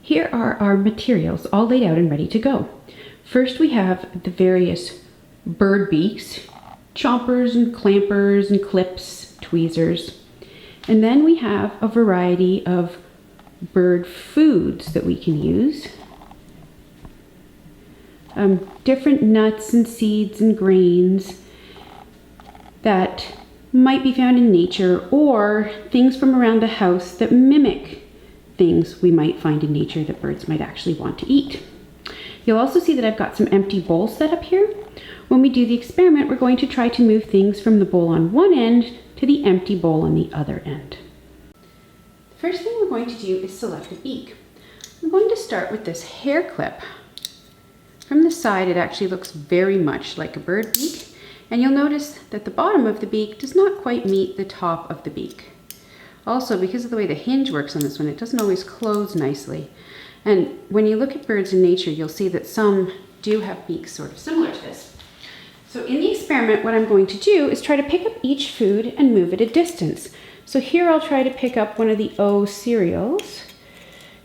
Here are our materials all laid out and ready to go. First we have the various bird beaks, chompers and clampers and clips, tweezers. And then we have a variety of bird foods that we can use. Different nuts and seeds and grains that might be found in nature, or things from around the house that mimic things we might find in nature that birds might actually want to eat. You'll also see that I've got some empty bowls set up here. When we do the experiment, we're going to try to move things from the bowl on one end to the empty bowl on the other end. The first thing we're going to do is select a beak. I'm going to start with this hair clip. From the side, it actually looks very much like a bird beak, and you'll notice that the bottom of the beak does not quite meet the top of the beak. Also, because of the way the hinge works on this one, it doesn't always close nicely. And when you look at birds in nature, you'll see that some do have beaks sort of similar to this. So in the experiment, what I'm going to do is try to pick up each food and move it a distance. So here I'll try to pick up one of the O cereals.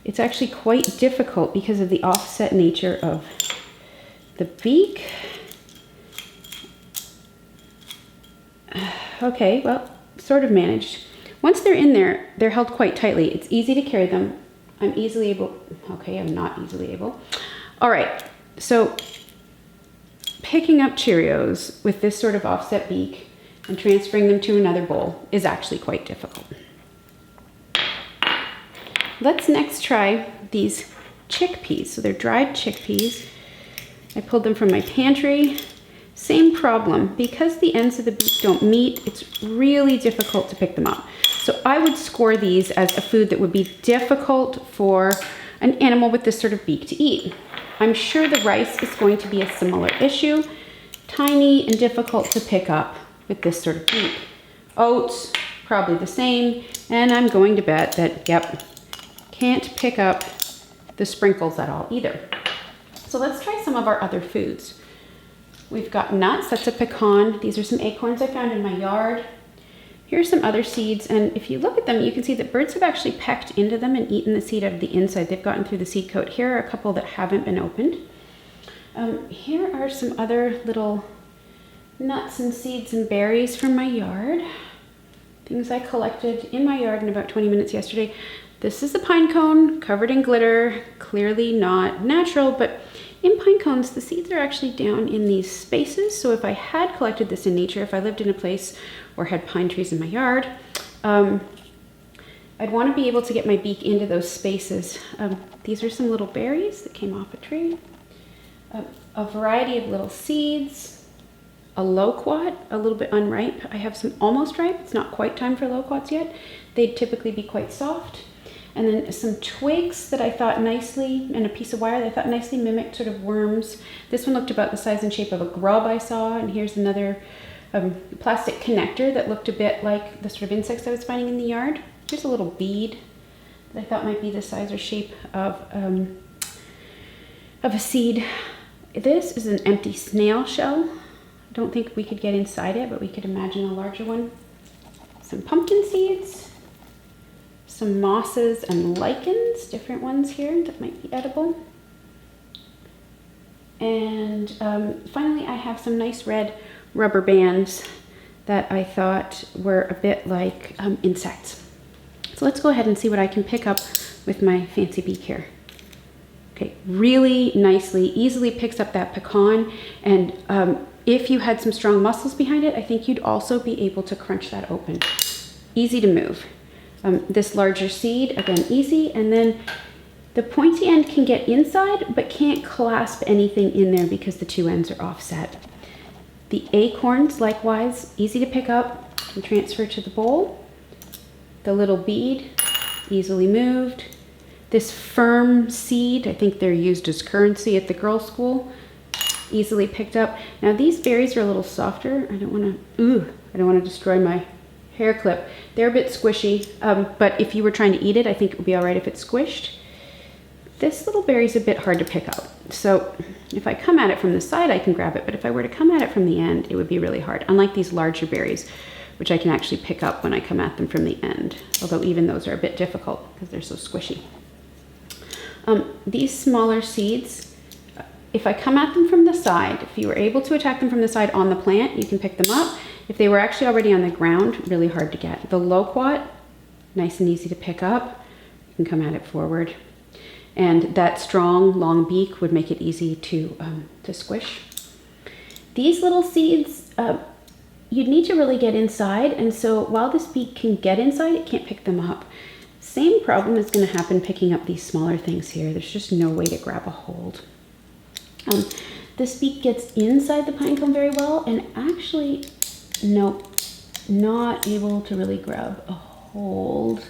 It's actually quite difficult because of the offset nature of the beak. Okay, well, sort of managed. Once they're in there, they're held quite tightly. It's easy to carry them. I'm easily able, okay, I'm not easily able. All right, so picking up Cheerios with this sort of offset beak and transferring them to another bowl is actually quite difficult. Let's next try these chickpeas. So they're dried chickpeas. I pulled them from my pantry. Same problem. Because the ends of the beak don't meet, it's really difficult to pick them up. So I would score these as a food that would be difficult for an animal with this sort of beak to eat. I'm sure the rice is going to be a similar issue. Tiny and difficult to pick up with this sort of beak. Oats, probably the same. And I'm going to bet that, yep, can't pick up the sprinkles at all either. So let's try some of our other foods. We've got nuts, that's a pecan. These are some acorns I found in my yard. Here's some other seeds, and if you look at them, you can see that birds have actually pecked into them and eaten the seed out of the inside. They've gotten through the seed coat. Here are a couple that haven't been opened. Here are some other little nuts and seeds and berries from my yard. Things I collected in my yard in about 20 minutes yesterday. This is a pine cone covered in glitter, clearly not natural, but in pine cones, the seeds are actually down in these spaces. So if I had collected this in nature, if I lived in a place or had pine trees in my yard, I'd want to be able to get my beak into those spaces. These are some little berries that came off a tree, a variety of little seeds, a loquat, a little bit unripe. I have some almost ripe. It's not quite time for loquats yet. They'd typically be quite soft. And then some twigs that I thought nicely, and a piece of wire that I thought nicely mimicked sort of worms. This one looked about the size and shape of a grub I saw, and here's another plastic connector that looked a bit like the sort of insects I was finding in the yard. Here's a little bead that I thought might be the size or shape of a seed. This is an empty snail shell. I don't think we could get inside it, but we could imagine a larger one. Some pumpkin seeds. Some mosses and lichens, different ones here that might be edible. And finally, I have some nice red rubber bands that I thought were a bit like insects. So let's go ahead and see what I can pick up with my fancy beak here. Okay, really nicely, easily picks up that pecan. And if you had some strong muscles behind it, I think you'd also be able to crunch that open. Easy to move. This larger seed, again, easy, and then the pointy end can get inside, but can't clasp anything in there because the two ends are offset. The acorns, likewise, easy to pick up and transfer to the bowl. The little bead, easily moved. This firm seed, I think they're used as currency at the girls' school, easily picked up. Now these berries are a little softer. I don't want to destroy my hair clip. They're a bit squishy, but if you were trying to eat it, I think it would be all right if it's squished. This little berry's a bit hard to pick up. So if I come at it from the side, I can grab it, but if I were to come at it from the end, it would be really hard, unlike these larger berries, which I can actually pick up when I come at them from the end, although even those are a bit difficult because they're so squishy. These smaller seeds, if I come at them from the side, if you were able to attack them from the side on the plant, you can pick them up. If they were actually already on the ground, really hard to get. The loquat, nice and easy to pick up. You can come at it forward. And that strong, long beak would make it easy to squish. These little seeds, you'd need to really get inside. And so while this beak can get inside, it can't pick them up. Same problem is going to happen picking up these smaller things here. There's just no way to grab a hold. This beak gets inside the pine cone very well, and actually, nope, not able to really grab a hold.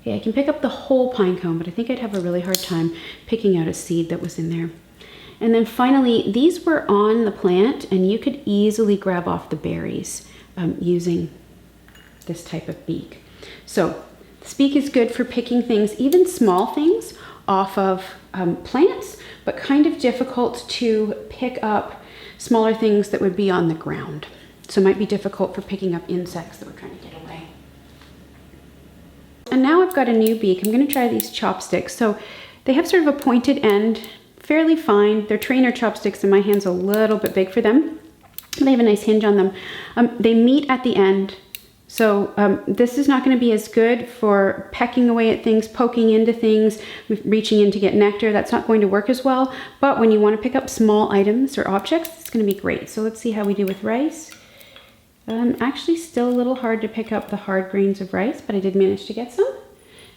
Okay, I can pick up the whole pine cone, but I think I'd have a really hard time picking out a seed that was in there. And then finally, these were on the plant, and you could easily grab off the berries using this type of beak. So this beak is good for picking things, even small things, off of plants, but kind of difficult to pick up smaller things that would be on the ground. So it might be difficult for picking up insects that we're trying to get away. And now I've got a new beak. I'm going to try these chopsticks. So they have sort of a pointed end, fairly fine. They're trainer chopsticks and my hand's a little bit big for them. They have a nice hinge on them. They meet at the end. So this is not going to be as good for pecking away at things, poking into things, reaching in to get nectar. That's not going to work as well. But when you want to pick up small items or objects, it's going to be great. So let's see how we do with rice. Actually still a little hard to pick up the hard grains of rice, but I did manage to get some.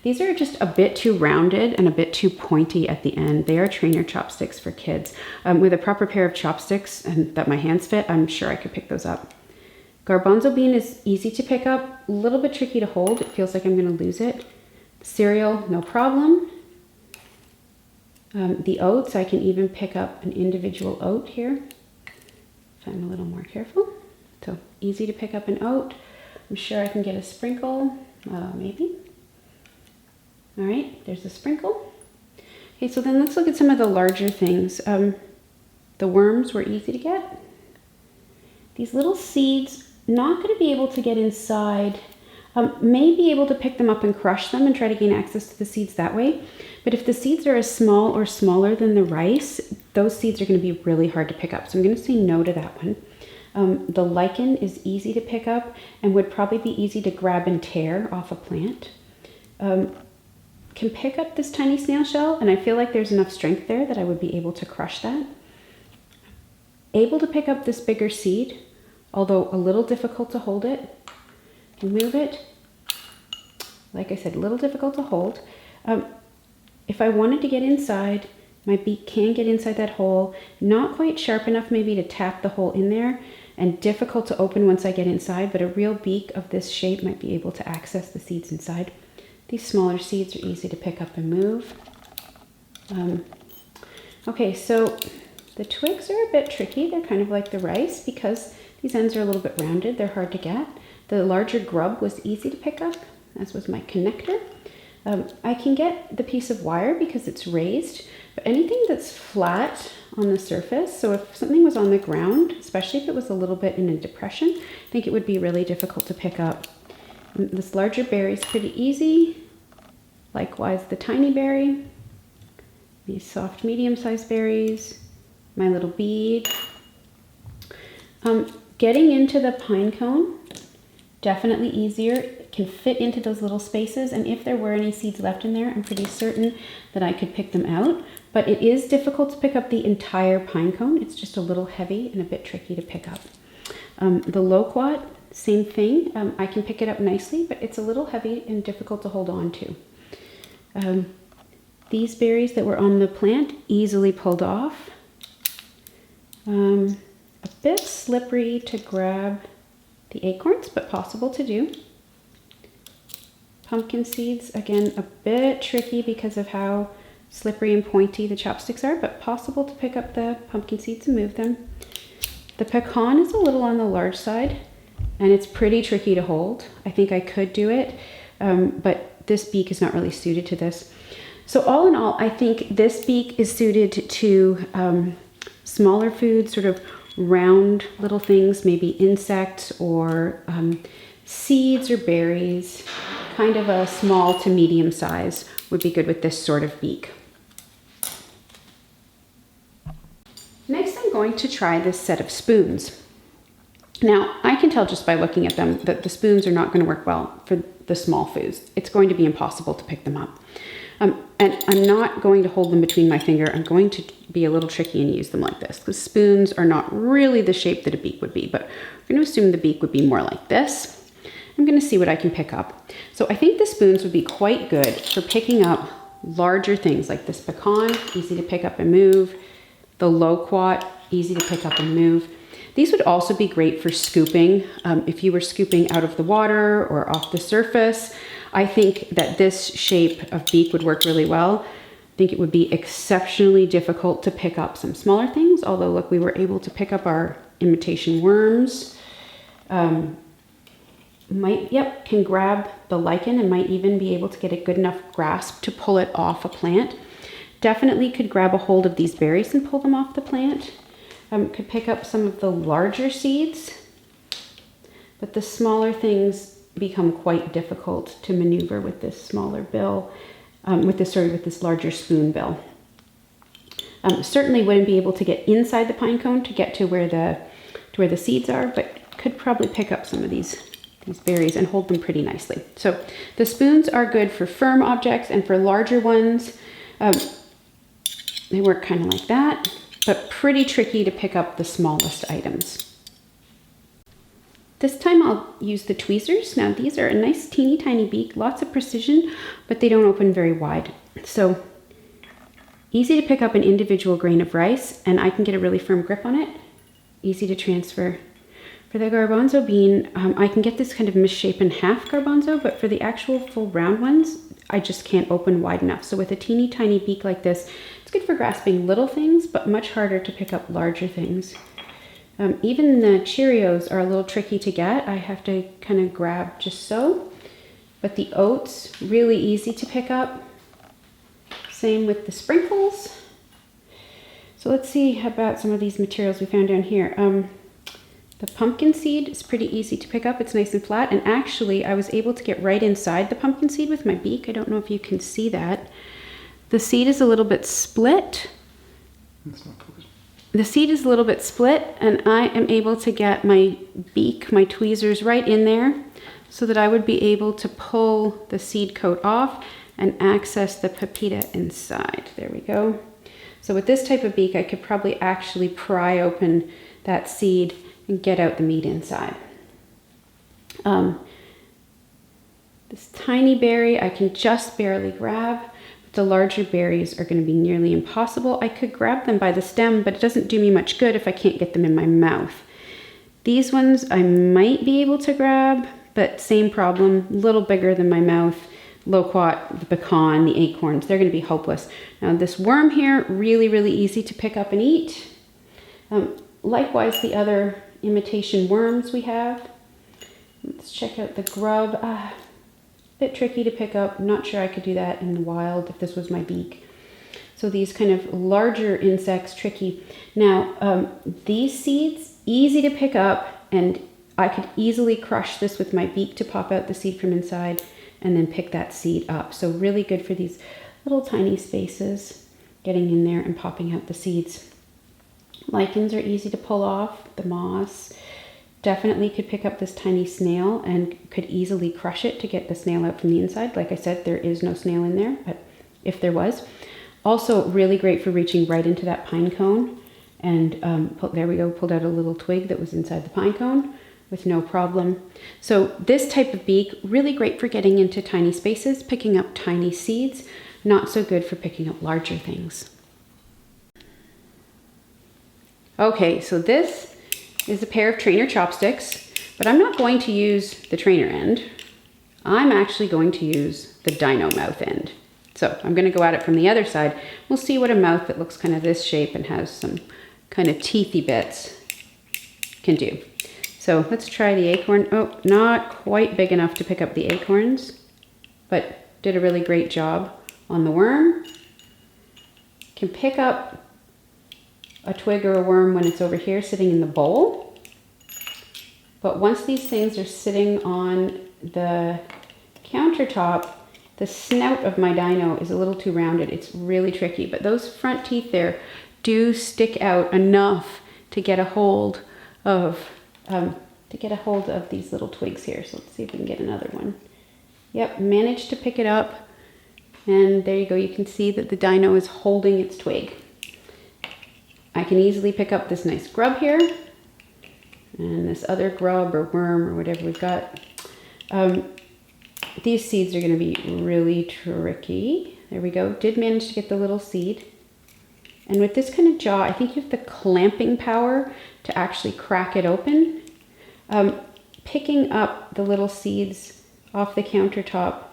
These are just a bit too rounded and a bit too pointy at the end. They are trainer chopsticks for kids. With a proper pair of chopsticks and that my hands fit, I'm sure I could pick those up. Garbanzo bean is easy to pick up, a little bit tricky to hold. It feels like I'm going to lose it. Cereal, no problem. The oats, I can even pick up an individual oat here if I'm a little more careful. So easy to pick up an oat. I'm sure I can get a sprinkle, maybe. All right, there's a sprinkle. Okay, so then let's look at some of the larger things. The worms were easy to get. These little seeds, not going to be able to get inside. May be able to pick them up and crush them and try to gain access to the seeds that way. But if the seeds are as small or smaller than the rice, those seeds are going to be really hard to pick up. So I'm going to say no to that one. The lichen is easy to pick up and would probably be easy to grab and tear off a plant. Can pick up this tiny snail shell, and I feel like there's enough strength there that I would be able to crush that. Able to pick up this bigger seed, although a little difficult to hold it. Can move it. Like I said, a little difficult to hold. If I wanted to get inside, my beak can get inside that hole. Not quite sharp enough maybe to tap the hole in there, and difficult to open once I get inside, but a real beak of this shape might be able to access the seeds inside. These smaller seeds are easy to pick up and move. Okay, so the twigs are a bit tricky. They're kind of like the rice because these ends are a little bit rounded. They're hard to get. The larger grub was easy to pick up, as was my connector. I can get the piece of wire because it's raised, but anything that's flat on the surface, so if something was on the ground, especially if it was a little bit in a depression, I think it would be really difficult to pick up. This larger berry is pretty easy. Likewise, the tiny berry, these soft medium-sized berries, my little bead. Getting into the pine cone, definitely easier. It can fit into those little spaces, and if there were any seeds left in there, I'm pretty certain that I could pick them out. But it is difficult to pick up the entire pine cone. It's just a little heavy and a bit tricky to pick up. The loquat, same thing. I can pick it up nicely, but it's a little heavy and difficult to hold on to. These berries that were on the plant, easily pulled off. A bit slippery to grab the acorns, but possible to do. Pumpkin seeds, again, a bit tricky because of how slippery and pointy the chopsticks are, but possible to pick up the pumpkin seeds and move them. The pecan is a little on the large side, and it's pretty tricky to hold. I think I could do it, but this beak is not really suited to this. So all in all, I think this beak is suited to smaller foods, sort of round little things, maybe insects or seeds or berries. kind of a small to medium size would be good with this sort of beak. Next, I'm going to try this set of spoons. Now, I can tell just by looking at them that the spoons are not going to work well for the small foods. It's going to be impossible to pick them up. And I'm not going to hold them between my finger. I'm going to be a little tricky and use them like this, because spoons are not really the shape that a beak would be, but we're going to assume the beak would be more like this. I'm going to see what I can pick up. So I think the spoons would be quite good for picking up larger things like this pecan, easy to pick up and move. The loquat, easy to pick up and move. These would also be great for scooping. If you were scooping out of the water or off the surface, I think that this shape of beak would work really well. I think it would be exceptionally difficult to pick up some smaller things, although look, we were able to pick up our imitation worms. Can grab the lichen and might even be able to get a good enough grasp to pull it off a plant. Definitely could grab a hold of these berries and pull them off the plant. Could pick up some of the larger seeds, but the smaller things become quite difficult to maneuver with this smaller bill, with this larger spoon bill. Certainly wouldn't be able to get inside the pine cone to get to where the seeds are, but could probably pick up some of these berries and hold them pretty nicely. So the spoons are good for firm objects, and for larger ones, they work kind of like that, but pretty tricky to pick up the smallest items. This time I'll use the tweezers. Now these are a nice teeny tiny beak, lots of precision, but they don't open very wide. So easy to pick up an individual grain of rice, and I can get a really firm grip on it. Easy to transfer. For the garbanzo bean, I can get this kind of misshapen half garbanzo, but for the actual full round ones, I just can't open wide enough. So with a teeny tiny beak like this, it's good for grasping little things, but much harder to pick up larger things. Even the Cheerios are a little tricky to get. I have to kind of grab just so. But the oats, really easy to pick up. Same with the sprinkles. So let's see about some of these materials we found down here. The pumpkin seed is pretty easy to pick up. It's nice and flat. And actually, I was able to get right inside the pumpkin seed with my beak. I don't know if you can see that. The seed is a little bit split. That's not good. The seed is a little bit split, and I am able to get my beak, my tweezers right in there so that I would be able to pull the seed coat off and access the pepita inside. There we go. So with this type of beak, I could probably actually pry open that seed and get out the meat inside. This tiny berry I can just barely grab, but the larger berries are going to be nearly impossible. I could grab them by the stem, but it doesn't do me much good if I can't get them in my mouth. These ones I might be able to grab, but same problem, a little bigger than my mouth. Loquat, the pecan, the acorns, they're going to be hopeless. Now this worm here, really, really easy to pick up and eat. Likewise, the other imitation worms we have. Let's check out the grub. A bit tricky to pick up. I'm not sure I could do that in the wild if this was my beak. So these kind of larger insects, tricky. Now, these seeds, easy to pick up, and I could easily crush this with my beak to pop out the seed from inside and then pick that seed up. So really good for these little tiny spaces, getting in there and popping out the seeds. Lichens are easy to pull off, the moss. Definitely could pick up this tiny snail and could easily crush it to get the snail out from the inside. Like I said, there is no snail in there, but if there was. Also really great for reaching right into that pine cone. And there we go, pulled out a little twig that was inside the pine cone with no problem. So this type of beak, really great for getting into tiny spaces, picking up tiny seeds, not so good for picking up larger things. Okay, so this is a pair of trainer chopsticks, but I'm not going to use the trainer end. I'm actually going to use the dino mouth end. So I'm going to go at it from the other side. We'll see what a mouth that looks kind of this shape and has some kind of teethy bits can do. So let's try the acorn. Oh, not quite big enough to pick up the acorns, but did a really great job on the worm. Can pick up a twig or a worm when it's over here sitting in the bowl. But once these things are sitting on the countertop, the snout of my dino is a little too rounded. It's really tricky, but those front teeth there do stick out enough to get a hold of these little twigs here. So let's see if we can get another one. Yep, managed to pick it up. And there you go. You can see that the dino is holding its twig. I can easily pick up this nice grub here and this other grub or worm or whatever we've got. These seeds are going to be really tricky. There we go. Did manage to get the little seed. And with this kind of jaw, I think you have the clamping power to actually crack it open. Picking up the little seeds off the countertop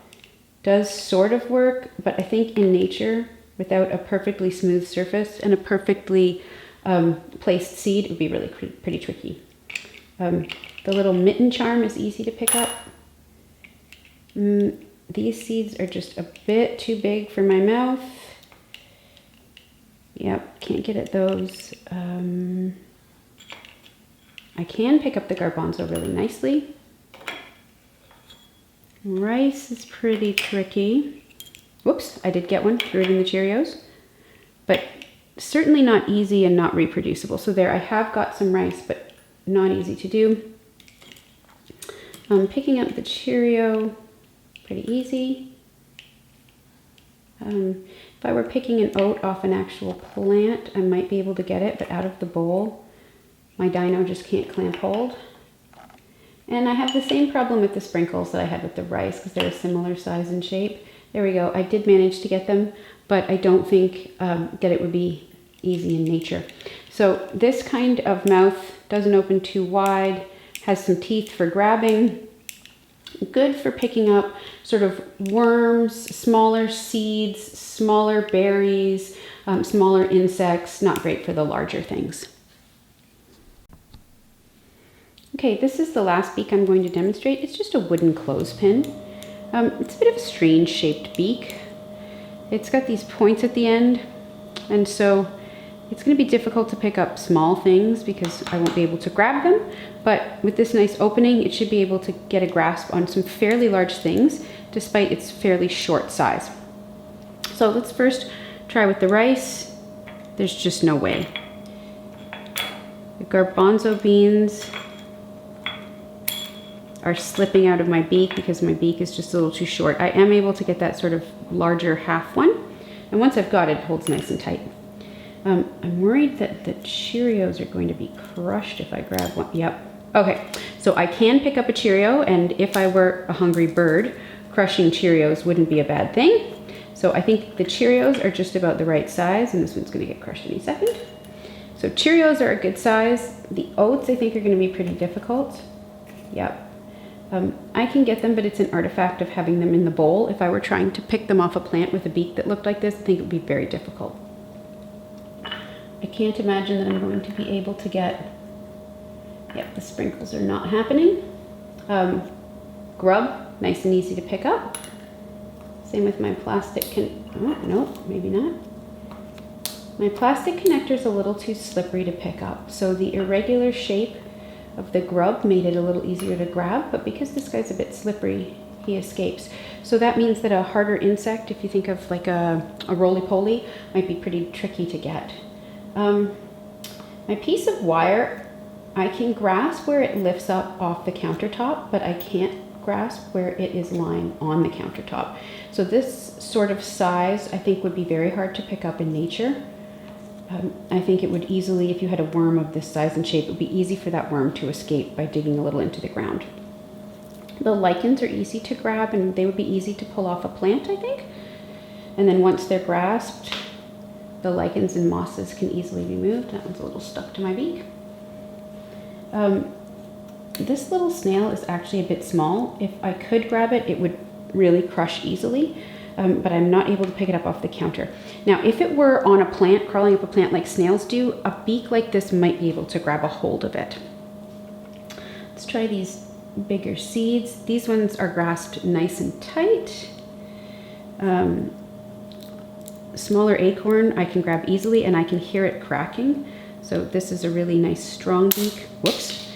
does sort of work, but I think in nature, without a perfectly smooth surface and a perfectly placed seed, it would be really pretty tricky. The little mitten charm is easy to pick up. These seeds are just a bit too big for my mouth. Yep, can't get at those. I can pick up the garbanzo really nicely. Rice is pretty tricky. Whoops, I did get one, threw it in the Cheerios. But certainly not easy and not reproducible. So there, I have got some rice, but not easy to do. Picking up the Cheerio, pretty easy. If I were picking an oat off an actual plant, I might be able to get it, but out of the bowl, my dino just can't clamp hold. And I have the same problem with the sprinkles that I had with the rice because they're a similar size and shape. There we go. I did manage to get them, but I don't think that it would be easy in nature. So this kind of mouth doesn't open too wide, has some teeth for grabbing, good for picking up sort of worms, smaller seeds, smaller berries, smaller insects, not great for the larger things. Okay, this is the last beak I'm going to demonstrate. It's just a wooden clothespin. It's a bit of a strange shaped beak. It's got these points at the end, and so it's going to be difficult to pick up small things because I won't be able to grab them, but with this nice opening, it should be able to get a grasp on some fairly large things despite its fairly short size. So let's first try with the rice. There's just no way. The garbanzo beans are slipping out of my beak because my beak is just a little too short. I am able to get that sort of larger half one, and once I've got it, it holds nice and tight. I'm worried that the Cheerios are going to be crushed if I grab one. Yep. Okay, so I can pick up a Cheerio, and if I were a hungry bird, crushing Cheerios wouldn't be a bad thing. So I think the Cheerios are just about the right size, and this one's going to get crushed any second. So Cheerios are a good size. The oats, I think, are going to be pretty difficult. Yep. I can get them, but it's an artifact of having them in the bowl. If I were trying to pick them off a plant with a beak that looked like this, I think it would be very difficult. I can't imagine that I'm going to be able to get, yep, the sprinkles are not happening. Grub, nice and easy to pick up. Same with my plastic, oh, no, maybe not. My plastic connector is a little too slippery to pick up, so the irregular shape of the grub made it a little easier to grab, but because this guy's a bit slippery, he escapes. So that means that a harder insect, if you think of like a roly-poly, might be pretty tricky to get. My piece of wire, I can grasp where it lifts up off the countertop, but I can't grasp where it is lying on the countertop. So this sort of size, I think, would be very hard to pick up in nature. I think it would easily, if you had a worm of this size and shape, it would be easy for that worm to escape by digging a little into the ground. The lichens are easy to grab, and they would be easy to pull off a plant, I think. And then once they're grasped, the lichens and mosses can easily be moved. That one's a little stuck to my beak. This little snail is actually a bit small. If I could grab it, it would really crush easily. But I'm not able to pick it up off the counter. Now, if it were on a plant, crawling up a plant like snails do, a beak like this might be able to grab a hold of it. Let's try these bigger seeds. These ones are grasped nice and tight. Smaller acorn I can grab easily, and I can hear it cracking. So this is a really nice strong beak. Whoops.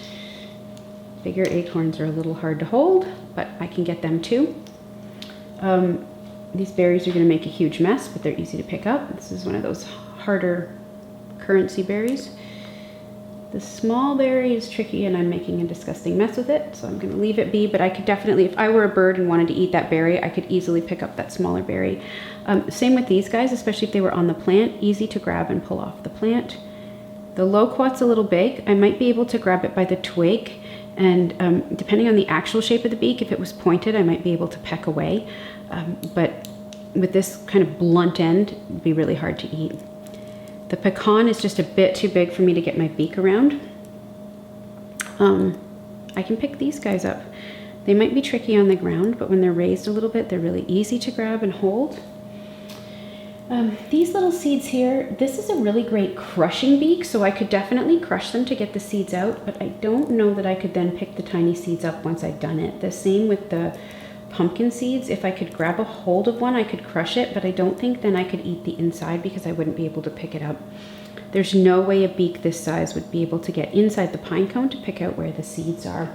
Bigger acorns are a little hard to hold, but I can get them too. These berries are going to make a huge mess, but they're easy to pick up. This is one of those harder currency berries. The small berry is tricky and I'm making a disgusting mess with it, so I'm going to leave it be, but I could definitely, if I were a bird and wanted to eat that berry, I could easily pick up that smaller berry. Same with these guys, especially if they were on the plant, easy to grab and pull off the plant. The loquat's a little big. I might be able to grab it by the twig, and depending on the actual shape of the beak, if it was pointed, I might be able to peck away, but with this kind of blunt end, it'd be really hard to eat. The pecan is just a bit too big for me to get my beak around. I can pick these guys up. They might be tricky on the ground, but when they're raised a little bit, they're really easy to grab and hold. These little seeds here, this is a really great crushing beak, so I could definitely crush them to get the seeds out, but I don't know that I could then pick the tiny seeds up once I've done it. The same with the pumpkin seeds. If I could grab a hold of one, I could crush it, but I don't think then I could eat the inside because I wouldn't be able to pick it up. There's no way a beak this size would be able to get inside the pine cone to pick out where the seeds are.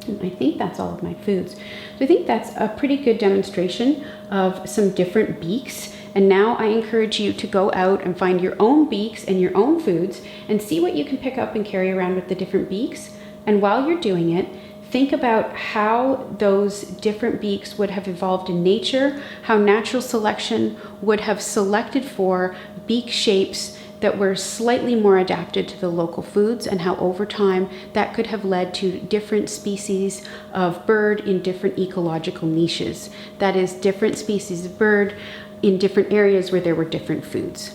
And I think that's all of my foods. So I think that's a pretty good demonstration of some different beaks. And now I encourage you to go out and find your own beaks and your own foods and see what you can pick up and carry around with the different beaks. And while you're doing it, think about how those different beaks would have evolved in nature, how natural selection would have selected for beak shapes that were slightly more adapted to the local foods, and how over time that could have led to different species of bird in different ecological niches. That is, different species of bird in different areas where there were different foods.